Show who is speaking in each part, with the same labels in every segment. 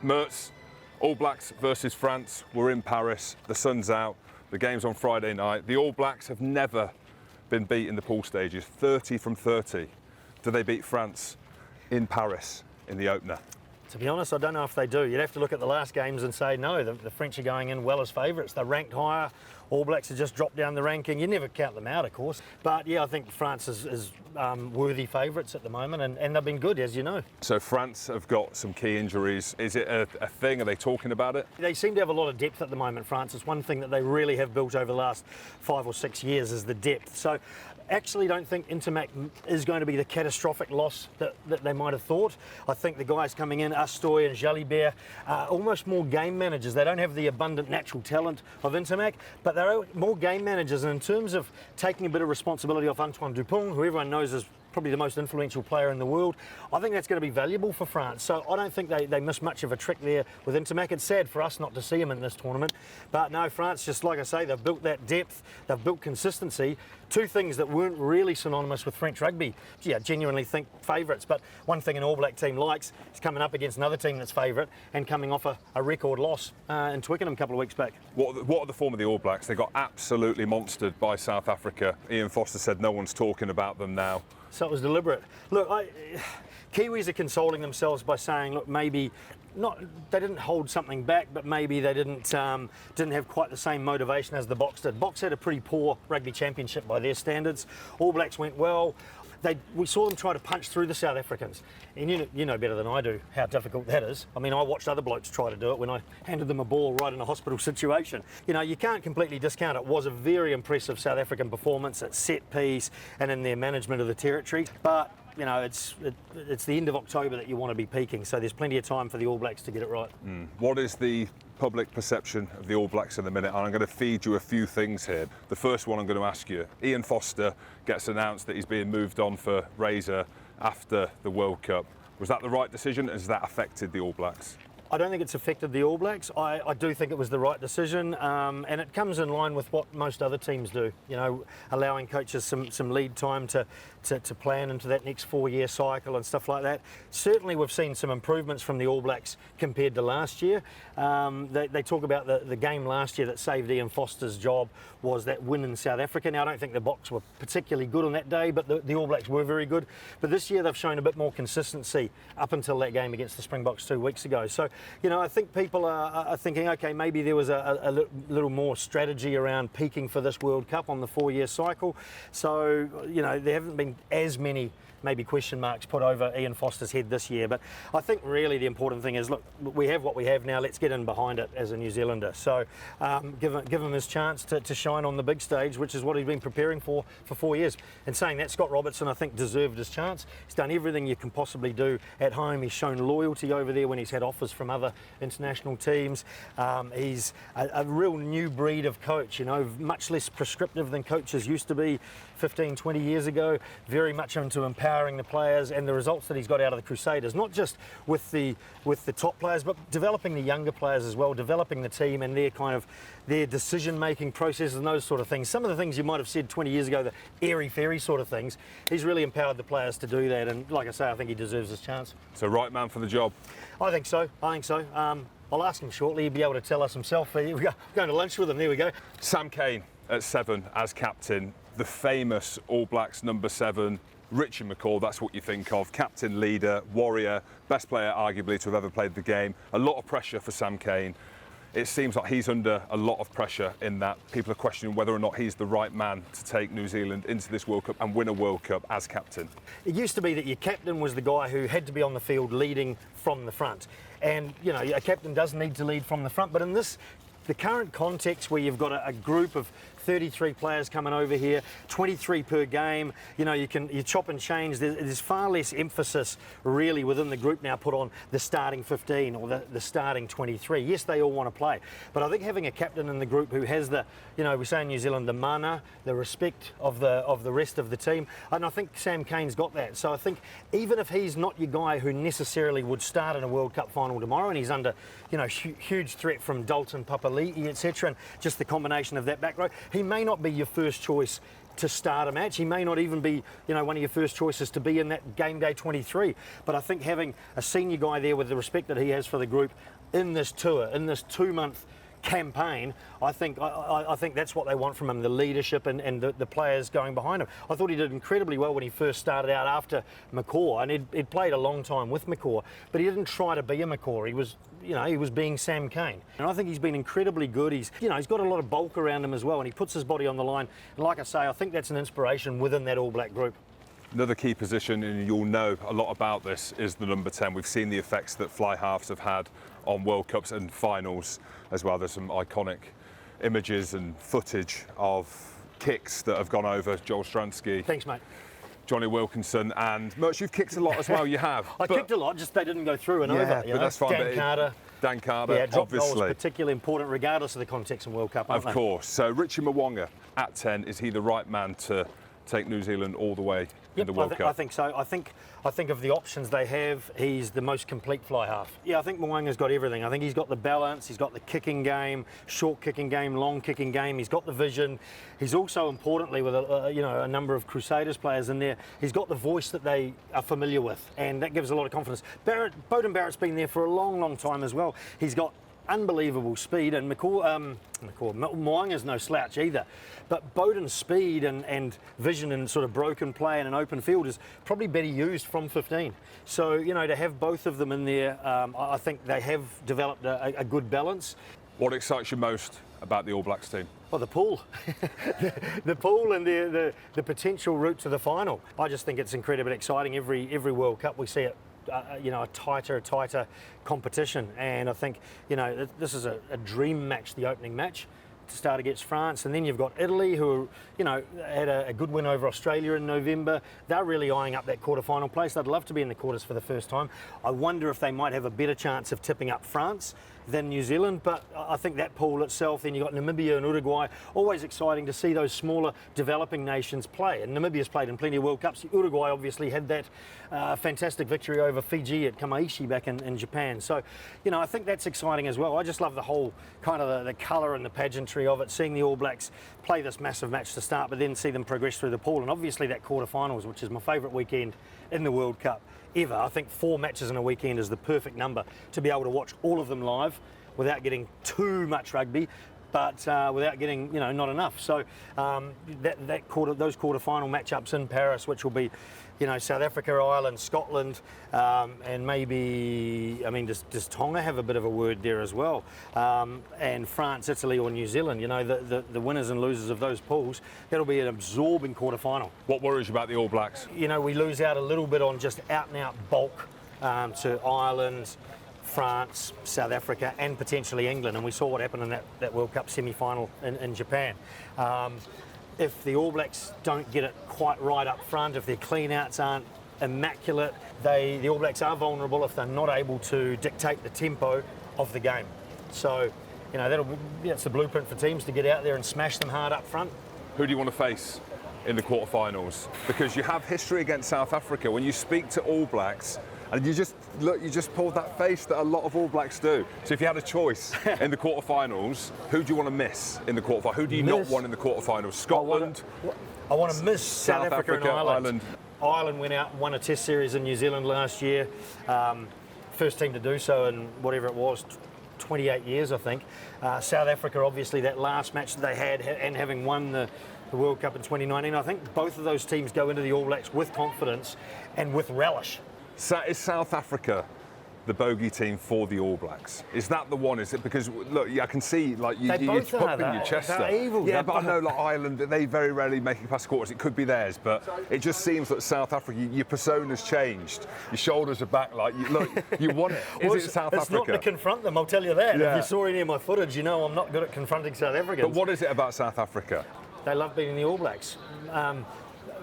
Speaker 1: Mehrtens, All Blacks versus France. We're in Paris. The sun's out. The game's on Friday night. The All Blacks have never been beat in the pool stages. 30 from 30. Do they beat France in Paris in the opener?
Speaker 2: To be honest, I don't know if they do. You'd have to look at the last games and say, no, the French are going in well as favourites. They're ranked higher. All Blacks have just dropped down the ranking. You never count them out, of course. But yeah, I think France is worthy favourites at the moment, and they've been good, as you know.
Speaker 1: So France have got some key injuries. Is it a thing? Are they talking about it?
Speaker 2: They seem to have a lot of depth at the moment, France. It's one thing that they really have built over the last 5 or 6 years is the depth. So actually don't think Intermac is going to be the catastrophic loss that they might have thought. I think the guys coming in, Astoy and Jalibert, are almost more game managers. They don't have the abundant natural talent of Intermac, but they're more game managers. And in terms of taking a bit of responsibility off Antoine Dupont, who everyone knows is probably the most influential player in the world, I think that's going to be valuable for France. So I don't think they miss much of a trick there with Intermac. It's sad for us not to see him in this tournament. But no, France, just like I say, they've built that depth, they've built consistency. Two things that weren't really synonymous with French rugby. Yeah, genuinely think favourites. But one thing an All Black team likes is coming up against another team that's favourite and coming off a record loss in Twickenham a couple of weeks back.
Speaker 1: What are the form of the All Blacks? They got absolutely monstered by South Africa. Ian Foster said no one's talking about them now.
Speaker 2: So it was deliberate. Look, Kiwis are consoling themselves by saying, look, maybe they didn't hold something back, but maybe they didn't have quite the same motivation as the Box did. Box had a pretty poor rugby championship by their standards. All Blacks went well. We saw them try to punch through the South Africans. And you know better than I do how difficult that is. I mean, I watched other blokes try to do it when I handed them a ball right in a hospital situation. You know, you can't completely discount it. It was a very impressive South African performance at set piece and in their management of the territory. But you know, it's the end of October that you want to be peaking, so there's plenty of time for the All Blacks to get it right.
Speaker 1: What is the public perception of the All Blacks in a minute? And I'm going to feed you a few things here. The first one I'm going to ask you, Ian Foster gets announced that he's being moved on for Razor after the World Cup. Was that the right decision? Has that affected the All Blacks?
Speaker 2: I don't think it's affected the All Blacks. I do think it was the right decision, and it comes in line with what most other teams do. You know, allowing coaches some lead time to plan into that next 4-year cycle and stuff like that. Certainly, we've seen some improvements from the All Blacks compared to last year. They talk about the game last year that saved Ian Foster's job was that win in South Africa. Now, I don't think the Box were particularly good on that day, but the All Blacks were very good. But this year, they've shown a bit more consistency up until that game against the Springboks 2 weeks ago. So, you know, I think people are thinking, okay, maybe there was a little more strategy around peaking for this World Cup on the 4-year cycle. So, you know, there haven't been as many maybe question marks put over Ian Foster's head this year. But I think really the important thing is, look, we have what we have now. Let's get in behind it as a New Zealander. So give him his chance to shine on the big stage, which is what he's been preparing for 4 years. And saying that, Scott Robertson, I think, deserved his chance. He's done everything you can possibly do at home. He's shown loyalty over there when he's had offers from other international teams. He's a real new breed of coach, you know, much less prescriptive than coaches used to be 15, 20 years ago, very much into empowering the players, and the results that he's got out of the Crusaders, not just with the top players, but developing the younger players as well, developing the team and their decision-making processes and those sort of things. Some of the things you might have said 20 years ago, the airy-fairy sort of things, he's really empowered the players to do that, and like I say, I think he deserves his chance.
Speaker 1: So right man for the job?
Speaker 2: I think so. I'll ask him shortly. He'll be able to tell us himself. We're going to lunch with him. There we go.
Speaker 1: Sam Cane at 7 as captain, the famous All Blacks number 7, Richie McCaw, that's what you think of. Captain, leader, warrior, best player arguably to have ever played the game. A lot of pressure for Sam Cane. It seems like he's under a lot of pressure in that people are questioning whether or not he's the right man to take New Zealand into this World Cup and win a World Cup as captain. It
Speaker 2: used to be that your captain was the guy who had to be on the field leading from the front. And, you know, a captain does need to lead from the front, but in the current context where you've got a group of 33 players coming over here, 23 per game. You know, you chop and change. There's far less emphasis really within the group now put on the starting 15 or the starting 23. Yes, they all want to play, but I think having a captain in the group who has the, you know, we say in New Zealand, the mana, the respect of the rest of the team, and I think Sam Cane's got that. So I think even if he's not your guy who necessarily would start in a World Cup final tomorrow, and he's under, you know, huge threat from Dalton Papali'i, etc., and just the combination of that back row, he may not be your first choice to start a match. He may not even be, one of your first choices to be in that game day 23. But I think having a senior guy there with the respect that he has for the group in this tour, in this 2-month campaign, I think that's what they want from him, the leadership and the players going behind him. I thought he did incredibly well when he first started out after McCaw, and he'd played a long time with McCaw, but he didn't try to be a McCaw. He was being Sam Cane. And I think he's been incredibly good. He's got a lot of bulk around him as well, and he puts his body on the line. And like I say, I think that's an inspiration within that All Black group.
Speaker 1: Another key position, and you'll know a lot about this, is the number 10. We've seen the effects that fly halves have had on World Cups and finals as well. There's some iconic images and footage of kicks that have gone over. Joel Stransky.
Speaker 2: Thanks, mate.
Speaker 1: Johnny Wilkinson, and Merch, you've kicked a lot as well. You have.
Speaker 2: I kicked a lot, just they didn't go through and over.
Speaker 1: But that's fine. Dan Carter,
Speaker 2: yeah, drop
Speaker 1: obviously.
Speaker 2: goals particularly important regardless of the context in World Cup, aren't they?
Speaker 1: Of course. So Richie Mwanga at 10, is he the right man to take New Zealand all the way in the World Cup?
Speaker 2: I think so. I think of the options they have, he's the most complete fly half. Yeah, I think Mwanga's got everything. I think he's got the balance, he's got the kicking game, short kicking game, long kicking game. He's got the vision. He's also, importantly, with a number of Crusaders players in there, he's got the voice that they are familiar with, and that gives a lot of confidence. Bowden Barrett's been there for a long, long time as well. He's got unbelievable speed, and Mwanga's no slouch either. But Bowden's speed and vision and sort of broken play in an open field is probably better used from 15. So, to have both of them in there, I think they have developed a good balance.
Speaker 1: What excites you most about the All Blacks team?
Speaker 2: Well, the pool. the pool and the potential route to the final. I just think it's incredibly exciting. Every World Cup we see it. A tighter competition, and I think this is a dream match, the opening match to start against France, and then you've got Italy, who had a good win over Australia in November. They're really eyeing up that quarter-final place. They'd love to be in the quarters for the first time. I wonder if they might have a better chance of tipping up France than New Zealand, but I think that pool itself, then you've got Namibia and Uruguay. Always exciting to see those smaller developing nations play, and Namibia's played in plenty of World Cups. Uruguay obviously had that fantastic victory over Fiji at Kamaishi back in Japan. So, I think that's exciting as well. I just love the whole kind of the colour and the pageantry of it, seeing the All Blacks play this massive match to start, but then see them progress through the pool, and obviously that quarterfinals, which is my favourite weekend in the World Cup ever. I think 4 matches in a weekend is the perfect number to be able to watch all of them live without getting too much rugby, but without getting not enough. So those quarter-final matchups in Paris, which will be South Africa, Ireland, Scotland, and maybe does Tonga have a bit of a word there as well, and France, Italy, or New Zealand. The winners and losers of those pools. That'll be an absorbing quarter-final.
Speaker 1: What worries you about the All Blacks?
Speaker 2: We lose out a little bit on just out-and-out bulk to Ireland, France, South Africa, and potentially England, and we saw what happened in that World Cup semi-final in Japan. If the All Blacks don't get it quite right up front, if their clean-outs aren't immaculate, the All Blacks are vulnerable if they're not able to dictate the tempo of the game. So, that's the blueprint for teams to get out there and smash them hard up front.
Speaker 1: Who do you want to face in the quarterfinals? Because you have history against South Africa. When you speak to All Blacks, and you just pulled that face that a lot of All Blacks do. So if you had a choice in the quarterfinals, who do you want to miss in the quarterfinals? Who do you not want in the quarterfinals? Scotland?
Speaker 2: I want to miss South Africa and Ireland. Ireland went out and won a test series in New Zealand last year. First team to do so in whatever it was, 28 years, I think. South Africa, obviously, that last match that they had, and having won the World Cup in 2019, I think both of those teams go into the All Blacks with confidence and with relish.
Speaker 1: Is South Africa the bogey team for the All Blacks? Is that the one? Is it because look, I can see you're pumping your chest up.
Speaker 2: Evil.
Speaker 1: Yeah, but I know Ireland, they very rarely make it past quarters. It could be theirs, but it just seems that South Africa, your persona's changed. Your shoulders are back. You want it. Is it South Africa?
Speaker 2: It's not to confront them. I'll tell you that. Yeah. If you saw any of my footage, I'm not good at confronting South Africans.
Speaker 1: But what is it about South Africa?
Speaker 2: They love beating the All Blacks.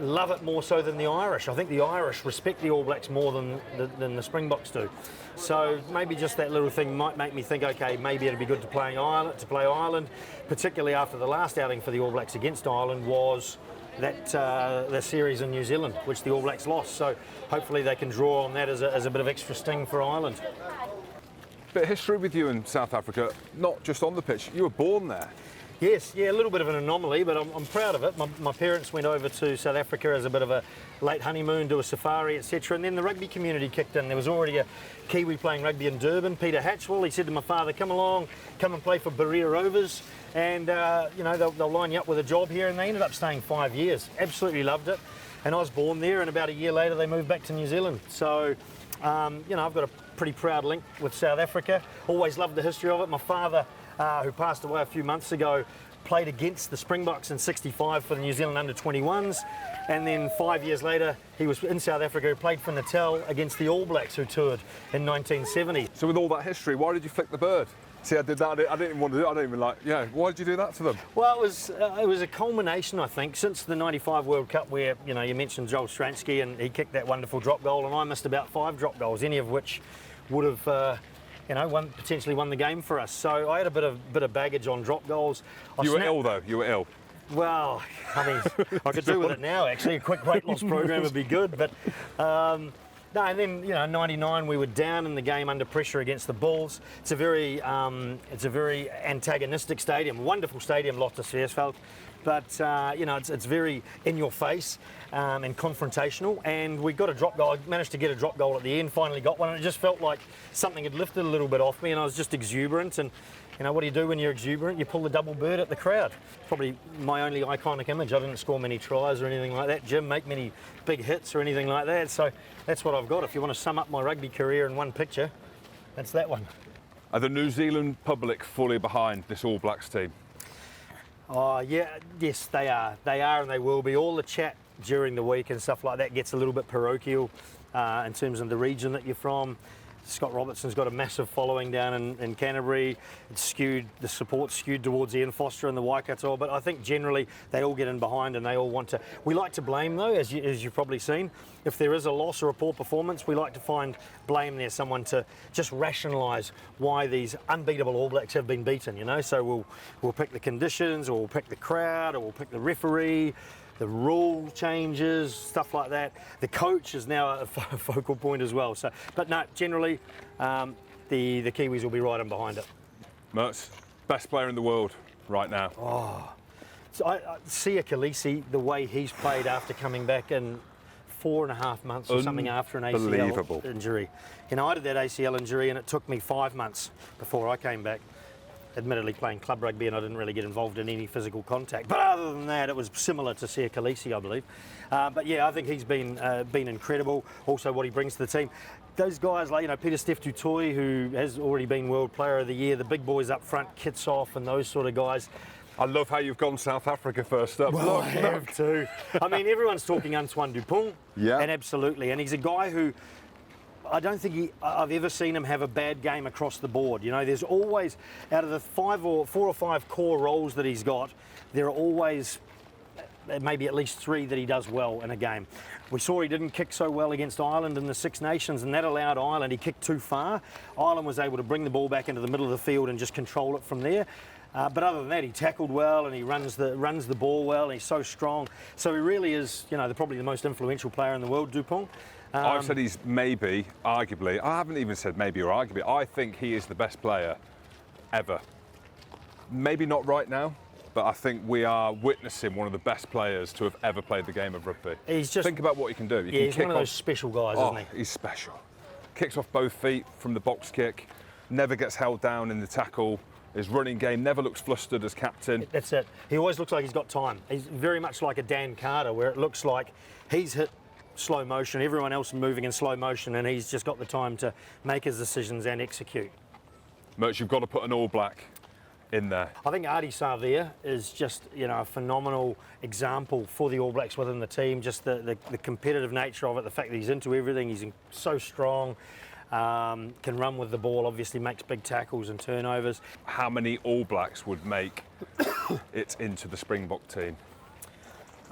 Speaker 2: Love it more so than the Irish. I think the Irish respect the All Blacks more than the Springboks do. So maybe just that little thing might make me think, okay, maybe it'd be good to play Ireland, particularly after the last outing for the All Blacks against Ireland was the series in New Zealand, which the All Blacks lost. So hopefully they can draw on that as a bit of extra sting for Ireland.
Speaker 1: Bit of history with you in South Africa, not just on the pitch. You were born there.
Speaker 2: Yes, yeah, a little bit of an anomaly, but I'm proud of it. My parents went over to South Africa as a bit of a late honeymoon, do a safari, etc. And then the rugby community kicked in. There was already a Kiwi playing rugby in Durban, Peter Hatchwell. He said to my father, come along, come and play for Berea Rovers. And, you know, they'll line you up with a job here. And they ended up staying 5 years. Absolutely loved it. And I was born there, and about a year later they moved back to New Zealand. So, you know, I've got a pretty proud link with South Africa. Always loved the history of it. My father, who passed away a few months ago, played against the Springboks in '65 for the New Zealand under-21s, and then 5 years later he was in South Africa, played for Natal against the All Blacks, who toured in 1970.
Speaker 1: So with all that history, why did you flick the bird? See, I did that. I didn't even want to do it. I didn't even like. Yeah, why did you do that to them?
Speaker 2: Well, it was a culmination, I think, since the '95 World Cup, where, you know, you mentioned Joel Stransky, and he kicked that wonderful drop goal, and I missed about 5 drop goals, any of which would have, you know, potentially won the game for us. So I had a bit of baggage on drop goals.
Speaker 1: You were ill though. You were ill.
Speaker 2: Well, I mean, I could do with it now. Actually, a quick weight loss program would be good. But no, and then, you know, '99 we were down in the game under pressure against the Bulls. It's a very antagonistic stadium, wonderful stadium, Lotte Sversveld. But, you know, it's very in your face and confrontational. And we got a drop goal. I managed to get a drop goal at the end, finally got one. And it just felt like something had lifted a little bit off me, and I was just exuberant. And, you know, what do you do when you're exuberant? You pull the double bird at the crowd. Probably my only iconic image. I didn't score many tries or anything like that, Jim, make many big hits or anything like that. So that's what I've got. If you want to sum up my rugby career in one picture, that's that one.
Speaker 1: Are the New Zealand public fully behind this All Blacks team?
Speaker 2: Oh, yeah, yes, they are. They are, and they will be. All the chat during the week and stuff like that gets a little bit parochial in terms of the region that you're from. Scott Robertson's got a massive following down in Canterbury. It's skewed, the support's skewed towards Ian Foster and the Waikato, but I think generally they all get in behind and they all want to. We like to blame though, as you've probably seen. If there is a loss or a poor performance, we like to find blame there, someone to just rationalise why these unbeatable All Blacks have been beaten, you know. So we'll pick the conditions, or we'll pick the crowd, or we'll pick the referee, the rule changes, stuff like that. The coach is now a focal point as well. So, but no, generally, the Kiwis will be right in behind it.
Speaker 1: Mertz, best player in the world right now.
Speaker 2: Oh, so I Sia Khaleesi, the way he's played after coming back in 4.5 months or something after an ACL injury. You know, I did that ACL injury and it took me 5 months before I came back. Admittedly playing club rugby, and I didn't really get involved in any physical contact. But other than that, it was similar to Sia Khaleesi, I believe. But yeah, I think he's been incredible. Also, what he brings to the team. Those guys like, you know, Peter Steph Tutoi, who has already been World Player of the Year, the big boys up front, Kitsoff and those sort of guys.
Speaker 1: I love how you've gone South Africa first up.
Speaker 2: Well, I have too. I mean, everyone's talking Antoine Dupont.
Speaker 1: Yeah.
Speaker 2: And absolutely. And he's a guy who, I don't think I've ever seen him have a bad game across the board. You know, there's always, out of the 4 or 5 core roles that he's got, there are always maybe at least 3 that he does well in a game. We saw he didn't kick so well against Ireland in the Six Nations, and that allowed Ireland, he kicked too far. Ireland was able to bring the ball back into the middle of the field and just control it from there. But other than that, he tackled well and he runs the ball well, and he's so strong. So he really is, you know, probably the most influential player in the world, Dupont.
Speaker 1: I've said he's maybe, arguably, I haven't even said maybe or arguably, I think he is the best player ever. Maybe not right now, but I think we are witnessing one of the best players to have ever played the game of rugby.
Speaker 2: He's just,
Speaker 1: think about what he can do.
Speaker 2: He's one of those special guys, isn't he?
Speaker 1: He's special. Kicks off both feet from the box kick, never gets held down in the tackle. His running game never looks flustered as captain.
Speaker 2: That's it. He always looks like he's got time. He's very much like a Dan Carter, where it looks like he's hit slow motion, everyone else moving in slow motion, and he's just got the time to make his decisions and execute.
Speaker 1: Merch, you've got to put an All Black in there. I
Speaker 2: think Ardie Savea is just, you know, a phenomenal example for the All Blacks within the team. Just the competitive nature of it, the fact that he's into everything, he's so strong, can run with the ball, obviously makes big tackles and turnovers.
Speaker 1: How many All Blacks would make it into the Springbok team?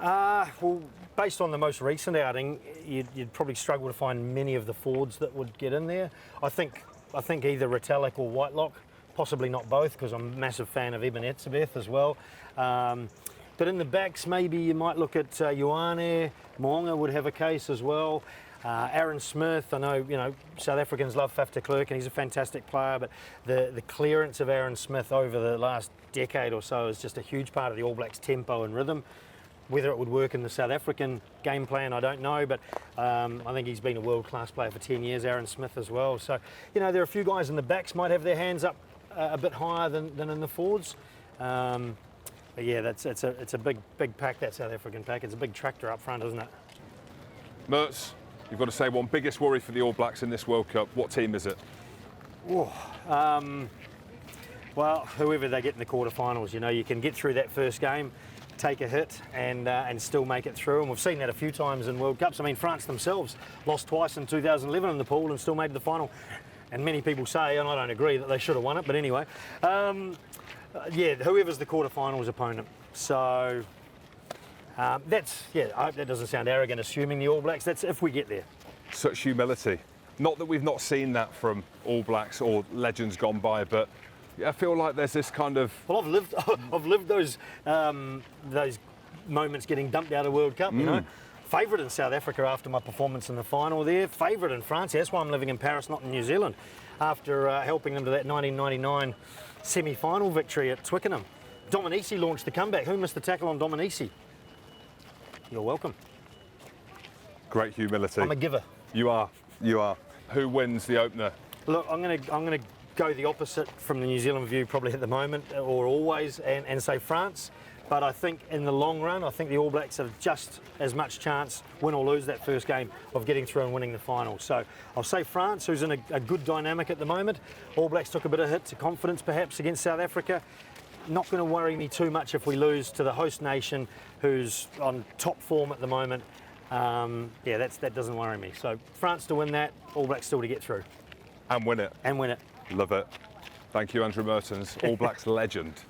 Speaker 2: Well, based on the most recent outing, you'd probably struggle to find many of the forwards that would get in there. I think either Retallick or Whitelock, possibly not both, because I'm a massive fan of Eben Etzebeth as well. But in the backs, maybe you might look at Ioane, Mo'unga would have a case as well. Aaron Smith, I know, South Africans love Faf de Klerk and he's a fantastic player, but the clearance of Aaron Smith over the last decade or so is just a huge part of the All Blacks' tempo and rhythm. Whether it would work in the South African game plan, I don't know, but I think he's been a world-class player for 10 years, Aaron Smith as well. So, there are a few guys in the backs might have their hands up a bit higher than in the forwards. But yeah, it's a big pack, that South African pack. It's a big tractor up front, isn't it?
Speaker 1: Mertz, you've got to say one biggest worry for the All Blacks in this World Cup. What team is it?
Speaker 2: Well, whoever they get in the quarterfinals, you can get through that first game, take a hit and still make it through. And we've seen that a few times in World Cups. I mean, France themselves lost twice in 2011 in the pool and still made the final. And many people say, and I don't agree, that they should have won it, but anyway. Whoever's the quarterfinals opponent. So I hope that doesn't sound arrogant, assuming the All Blacks. That's if we get there.
Speaker 1: Such humility. Not that we've not seen that from All Blacks or legends gone by, but I feel like there's this kind of...
Speaker 2: Well, I've lived those moments getting dumped out of World Cup, Favourite in South Africa after my performance in the final there. Favourite in France. That's why I'm living in Paris, not in New Zealand, after helping them to that 1999 semi-final victory at Twickenham. Dominici launched the comeback. Who missed the tackle on Dominici? You're welcome.
Speaker 1: Great humility.
Speaker 2: I'm a giver.
Speaker 1: You are. Who wins the opener?
Speaker 2: Look, I'm gonna go the opposite from the New Zealand view probably at the moment, or always, and say France. But I think in the long run, I think the All Blacks have just as much chance, win or lose that first game, of getting through and winning the final. So I'll say France, who's in a good dynamic at the moment. All Blacks took a bit of hit to confidence perhaps against South Africa. Not going to worry me too much if we lose to the host nation, who's on top form at the moment. That doesn't worry me. So France to win that, All Blacks still to get through.
Speaker 1: And win it.
Speaker 2: And win it.
Speaker 1: Love it. Thank you, Andrew Mehrtens, All Blacks legend.